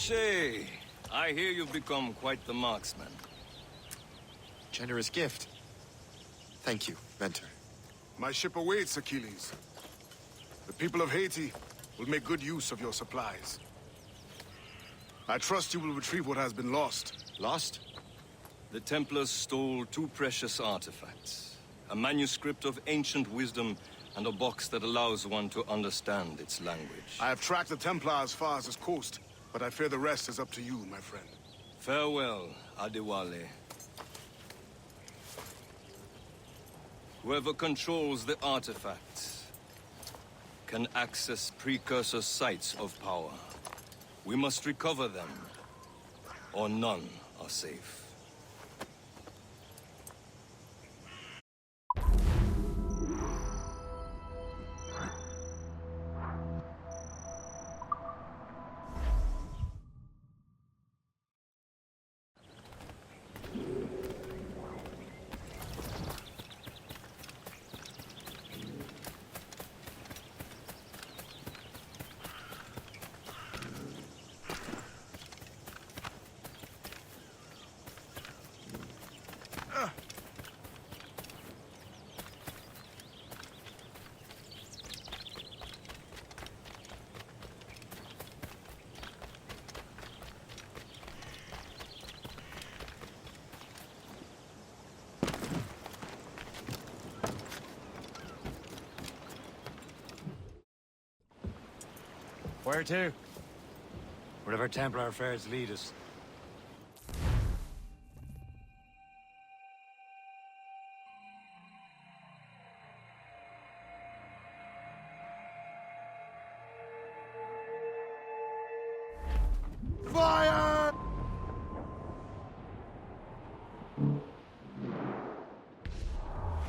Touché! I hear you've become quite the marksman. Generous gift. Thank you, Mentor. My ship awaits, Achilles. The people of Haiti will make good use of your supplies. I trust you will retrieve what has been lost. Lost? The Templars stole two precious artifacts. A manuscript of ancient wisdom and a box that allows one to understand its language. I have tracked the Templar as far as this coast, but I fear the rest is up to you, my friend. Farewell, Adewale. Whoever controls the artifacts can access precursor sites of power. We must recover them, or none are safe. Where to? Wherever Templar affairs lead us. Fire!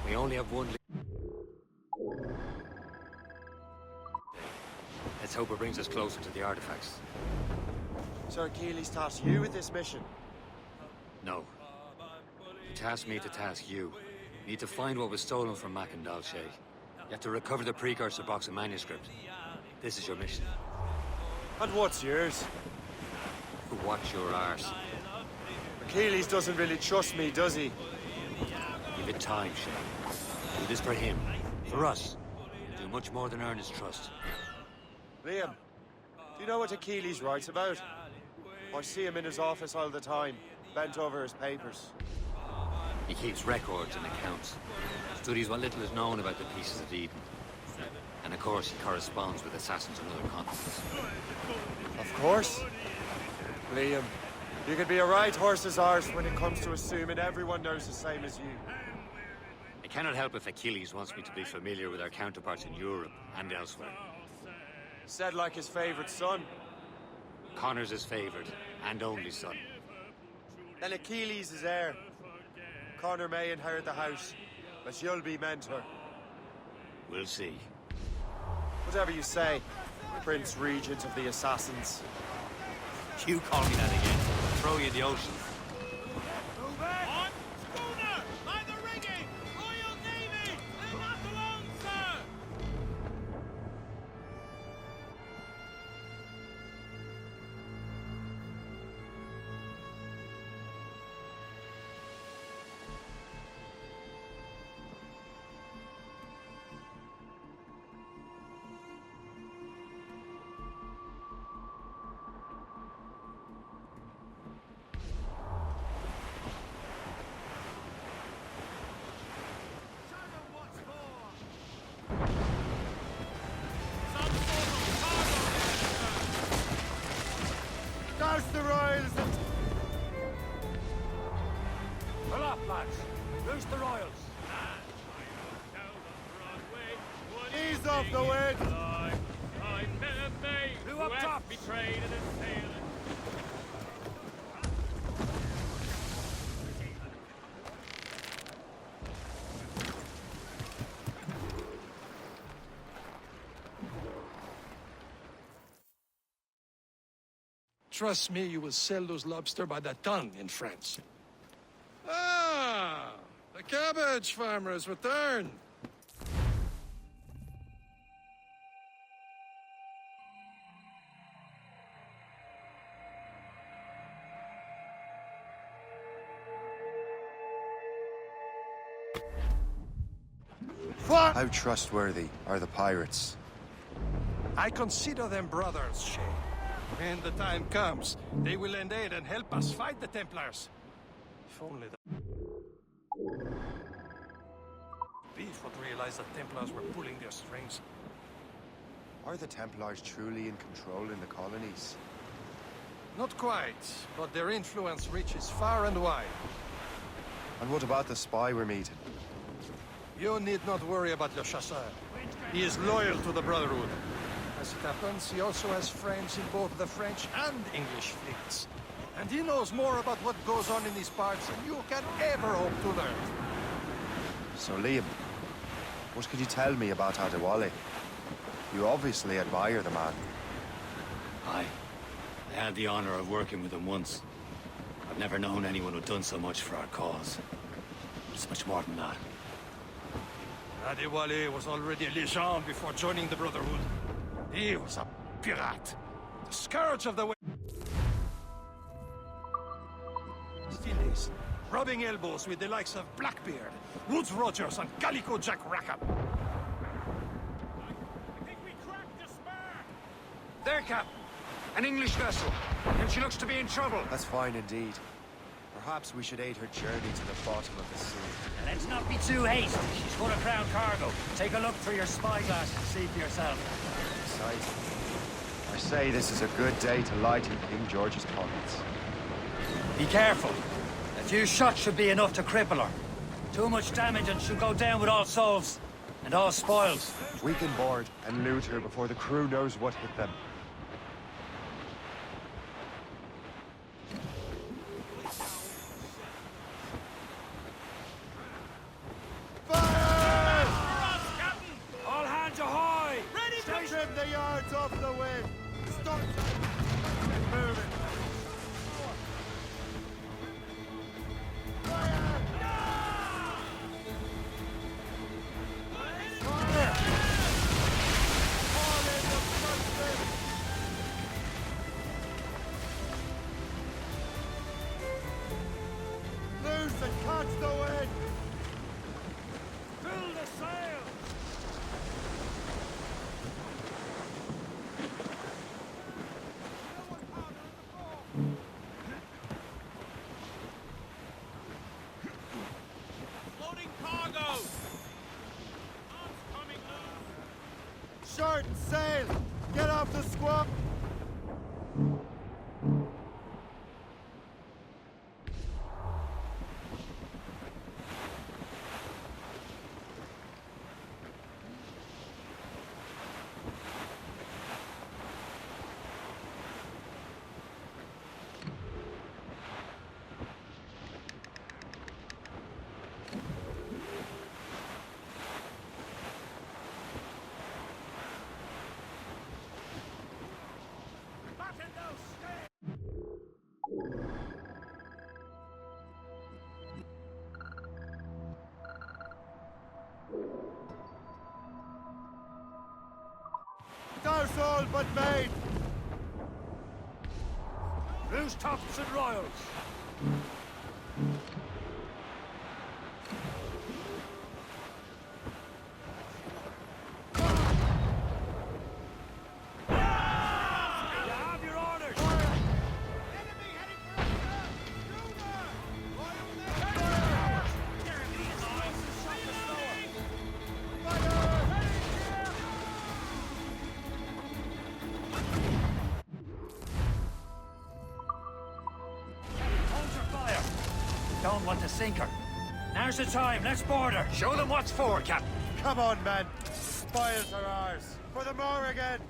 We only have one. Let's hope it brings us closer to the artifacts. So Achilles tasked you with this mission? No. He tasked me to task you. You need to find what was stolen from Mac and Dalshay. You have to recover the precursor box of manuscript. This is your mission. And what's yours? Watch your arse. Achilles doesn't really trust me, does he? Give it time, Shay. Do this for him. For us. Do much more than earn his trust. Liam, do you know what Achilles writes about? I see him in his office all the time, bent over his papers. He keeps records and accounts. Studies what little is known about the pieces of Eden. And of course, he corresponds with assassins on other continents. Of course. Liam, you can be a right horse's arse when it comes to assuming everyone knows the same as you. I cannot help if Achilles wants me to be familiar with our counterparts in Europe and elsewhere. Said like his favorite son. Connor's his favored and only son. Then Achilles is heir. Connor may inherit the house, but you'll be mentor. We'll see. Whatever you say, Prince Regent of the Assassins. You call me that again, I'll throw you in the ocean. On schooner! By the rigging! Royal Navy! Leave us alone, sir! Douse the royals and... Pull up, lads. Loose the royals. Ease off the wind! Who up top? Betrayed and assailed. Trust me, you will sell those lobster by the ton in France. Ah, the cabbage farmer has returned. How trustworthy are the pirates? I consider them brothers, Shay. When the time comes, they will lend aid and help us fight the Templars. If only the... Beef would realize the Templars were pulling their strings. Are the Templars truly in control in the colonies? Not quite, but their influence reaches far and wide. And what about the spy we're meeting? You need not worry about Le Chasseur. He is loyal to the Brotherhood. As it happens, he also has friends in both the French and English fleets. And he knows more about what goes on in these parts than you can ever hope to learn. So Liam, what could you tell me about Adewale? You obviously admire the man. Aye. I had the honor of working with him once. I've never known anyone who'd done so much for our cause. It's much more than that. Adewale was already a legend before joining the Brotherhood. He was a pirate. The scourge of the West. Still is. Rubbing elbows with the likes of Blackbeard, Woods Rogers, and Calico Jack Rackham. I think we cracked the spur! There, Captain. An English vessel. And she looks to be in trouble. That's fine indeed. Perhaps we should aid her journey to the bottom of the sea. Let's not be too hasty. She's full of crown cargo. Take a look through your spyglass and see for yourself. Exciting. I say this is a good day to lighten King George's pockets. Be careful. A few shots should be enough to cripple her. Too much damage and she'll go down with all souls. And all spoils. We can board and loot her before the crew knows what hit them. All hands ahoy! Ready for... Trim the yards off the wind! Stop! Moving! Loose and catch the wind! Fill the sail! Loading cargo! Arms coming loose! Short and sail! Get off the squawk! Dar's all but made! Loose tops and royals! You have your orders! Enemy heading for us, sir! Schooner! Royal Hold your fire! Don't want to sink her. Now's the time, let's board her! Show them what's for, Captain. Come on, men! Spoils are ours! For the Morrigan!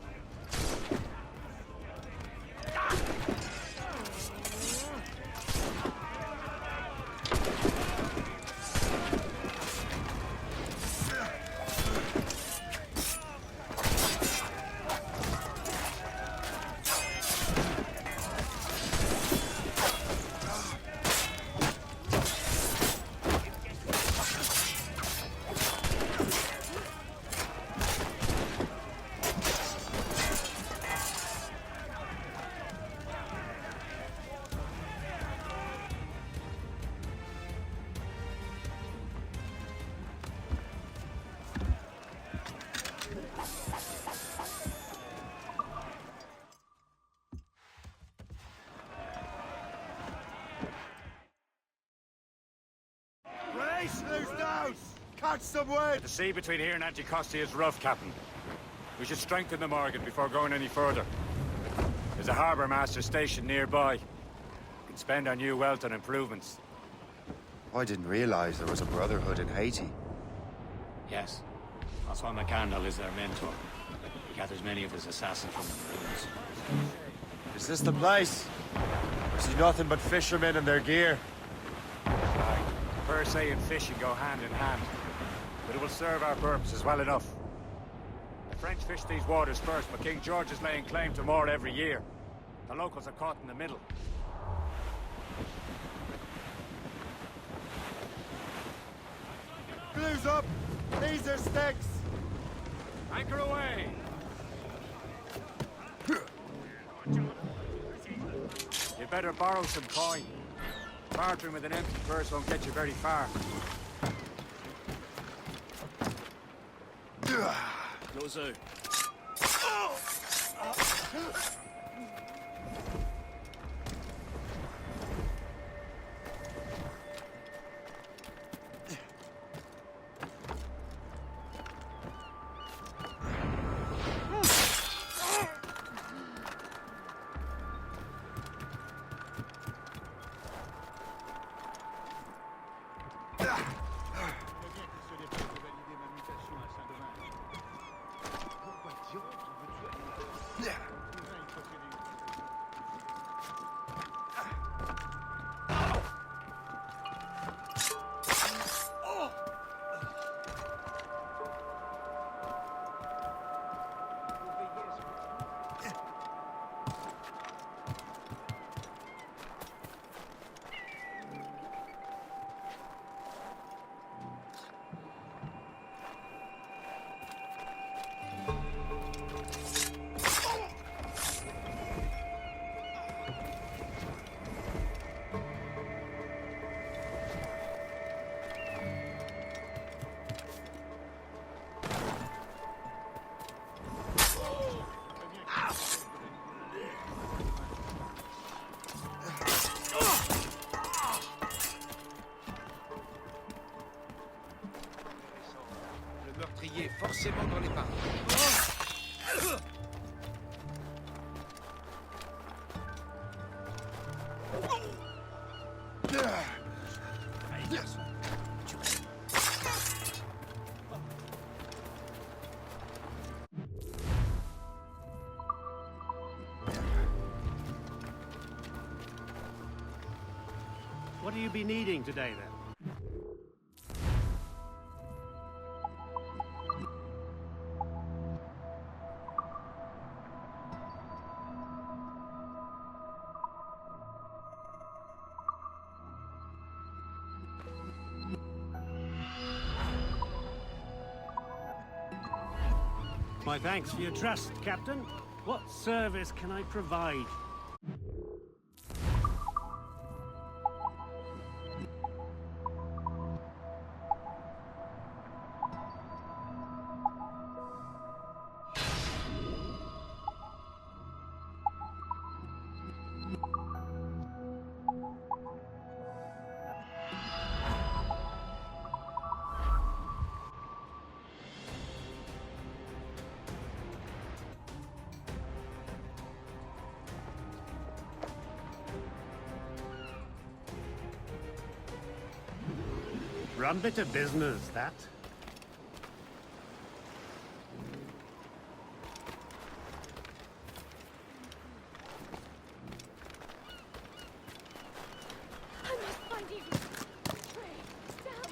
Catch some wind! The sea between here and Anticosti is rough, Captain. We should strengthen the Morgan before going any further. There's a harbour master station nearby. We can spend our new wealth on improvements. I didn't realize there was a brotherhood in Haiti. Yes. That's why McCandle is their mentor. He gathers many of his assassins from the ruins. Is this the place? I see nothing but fishermen and their gear. Aye. Per se and fishing go hand in hand. But it will serve our purposes well enough. The French fish these waters first, but King George is laying claim to more every year. The locals are caught in the middle. Blues up! These are sticks! Anchor away! You'd better borrow some coin. Bartering with an empty purse won't get you very far. Closer. Meurtrier forcément dans les parages. What do you be needing today, then? My thanks for your trust, Captain. What service can I provide? Run bit of business, that. I must find you. Pray, down.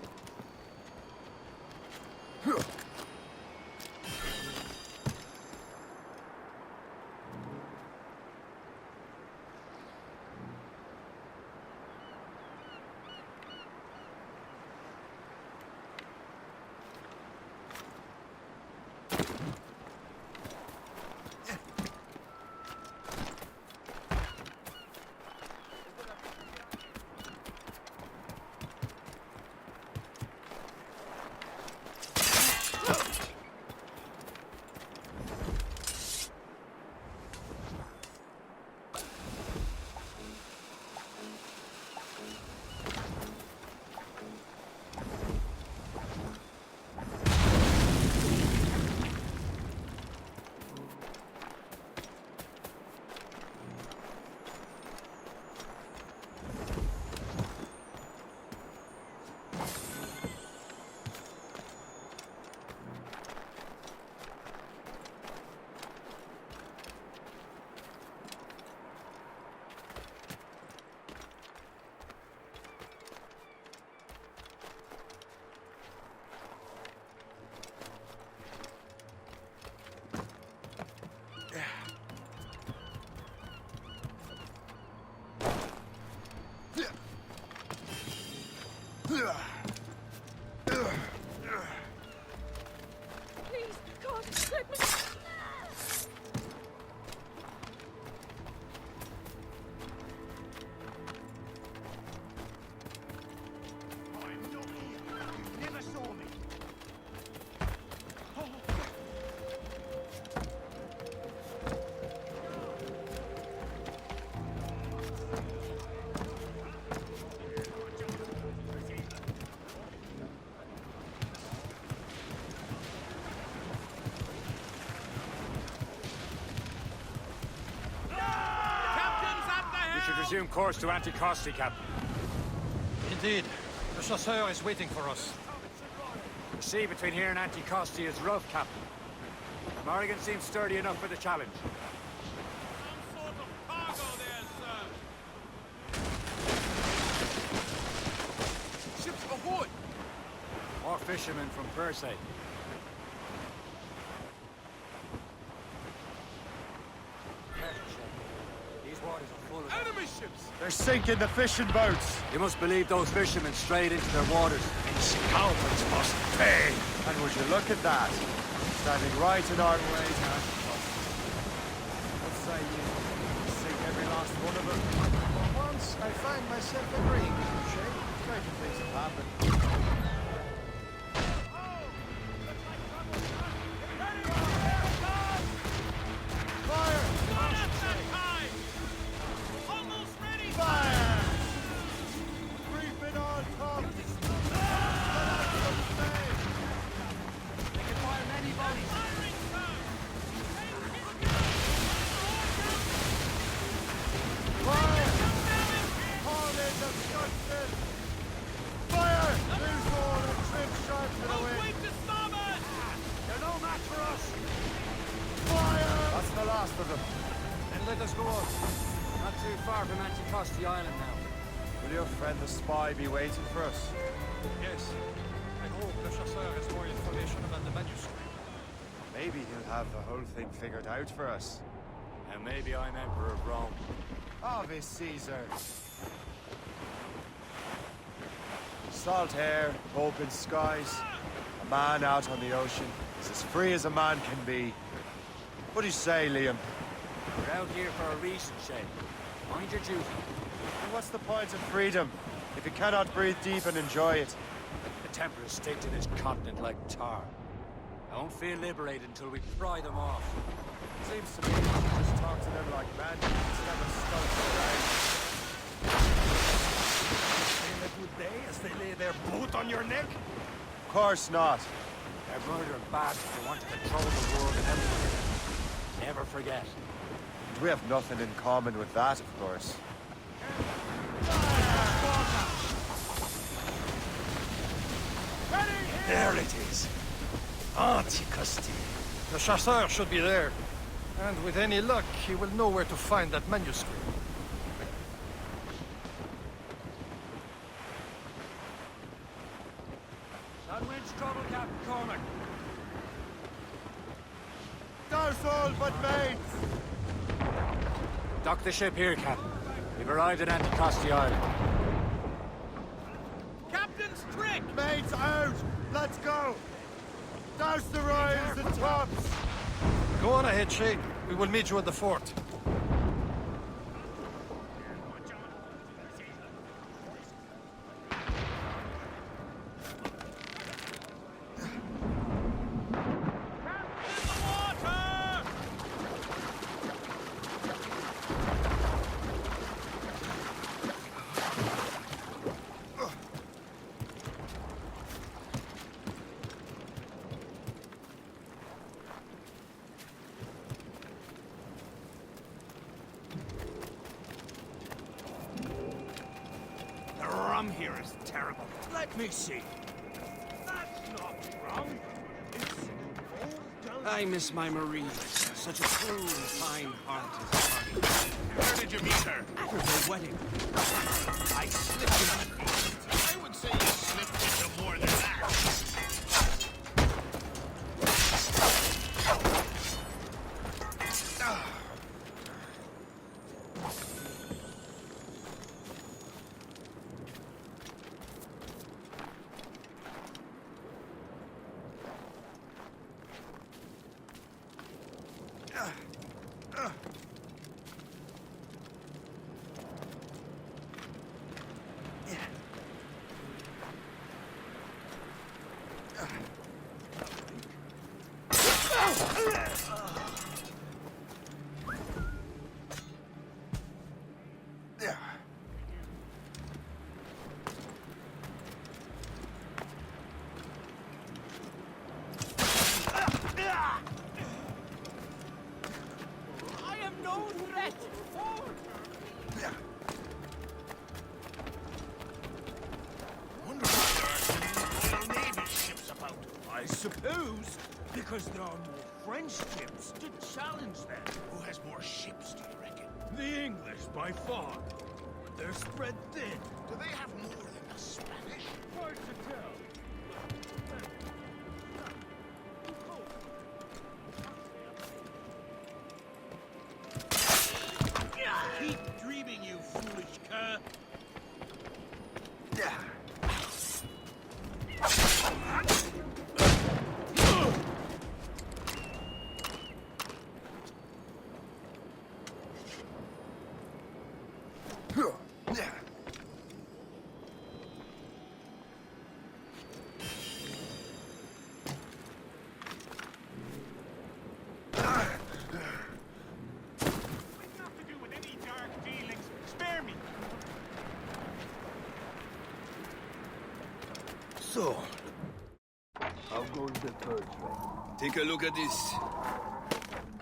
should resume course to Anticosti, Captain. Indeed. The chasseur is waiting for us. The sea between here and Anticosti is rough, Captain. Morrigan seems sturdy enough for the challenge. Some sort of cargo there, sir. Ships ahoy! More fishermen from Persay. These waters are full of... Enemy ships! They're sinking the fishing boats. You must believe those fishermen strayed into their waters. Scoundrels must pay! And would you look at that? Standing right in our way now. What say you? Sink every last one of them. For once, I find myself agreeing with you, Shay. Stranger things have happened. Almost ready! Fire! Creeping on top! They can fire many volleys. Firing, sir! Fire! Haul in the Scotsman! Fire! Loose all and trim sharp to the Don't wind! wait to starboard! They're no match for us! Fire! That's the last of them. Then let us go on. Not too far from Anticosti Island now. Will your friend the spy be waiting for us? Yes. I hope the chasseur has more information about the manuscript. Maybe he'll have the whole thing figured out for us. And maybe I'm Emperor of Rome. Ave Caesar! Salt air, open skies, a man out on the ocean is as free as a man can be. What do you say, Liam? We're out here for a reason, Shay. Mind your duty. And what's the point of freedom if you cannot breathe deep and enjoy it? The temperors stick to this continent like tar. I won't feel liberated until we pry them off. Seems to me you should just talk to them like men instead of skulking around. In a good day as they lay their boot on your neck? Of course not. They're murdering bad if they want to control the world and everything. Never forget. And we have nothing in common with that, of course. There it is. Anticosti. The chasseur should be there. And with any luck, he will know where to find that manuscript. That wind's trouble, Captain Cormac. Douse all but mates! Dock the ship here, Captain. We've arrived at Anticosti Island. Captain's trick! Mates out! Let's go! Douse the rise and tops! Go on ahead, Shay. We will meet you at the fort. The rum here is terrible. Let me see. That's not rum. It's old I miss my Marie. Such a cool, kind-hearted party. Where did you meet her? At her wedding. I slipped into it. I would say you slipped into more than that. I am no threat. suppose because there are more French ships to challenge them. Who has more ships, do you reckon? The English, by far. But they're spread thin. Do they have more than the Spanish? Hard to tell. Keep dreaming, you foolish cur. So, how goes the third train? Take a look at this.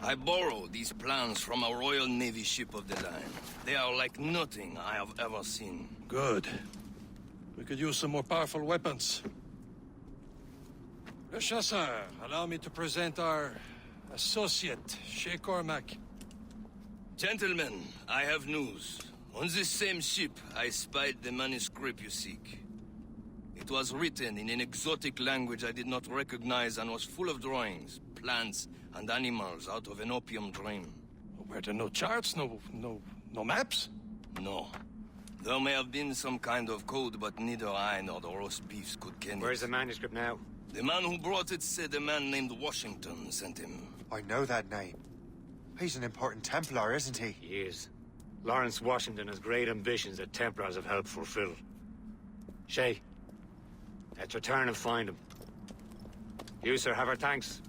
I borrowed these plans from a Royal Navy ship of the line. They are like nothing I have ever seen. Good. We could use some more powerful weapons. Le Chasseur, allow me to present our associate, Shay Cormac. Gentlemen, I have news. On this same ship, I spied the manuscript you seek. It was written in an exotic language I did not recognize and was full of drawings, plants, and animals out of an opium dream. Were there no charts, no maps? No. There may have been some kind of code, but neither I nor the roast beefs could ken it. Where's the manuscript now? The man who brought it said a man named Washington sent him. I know that name. He's an important Templar, isn't he? He is. Lawrence Washington has great ambitions that Templars have helped fulfill. Shay, let's return and find him. You, sir, have our thanks.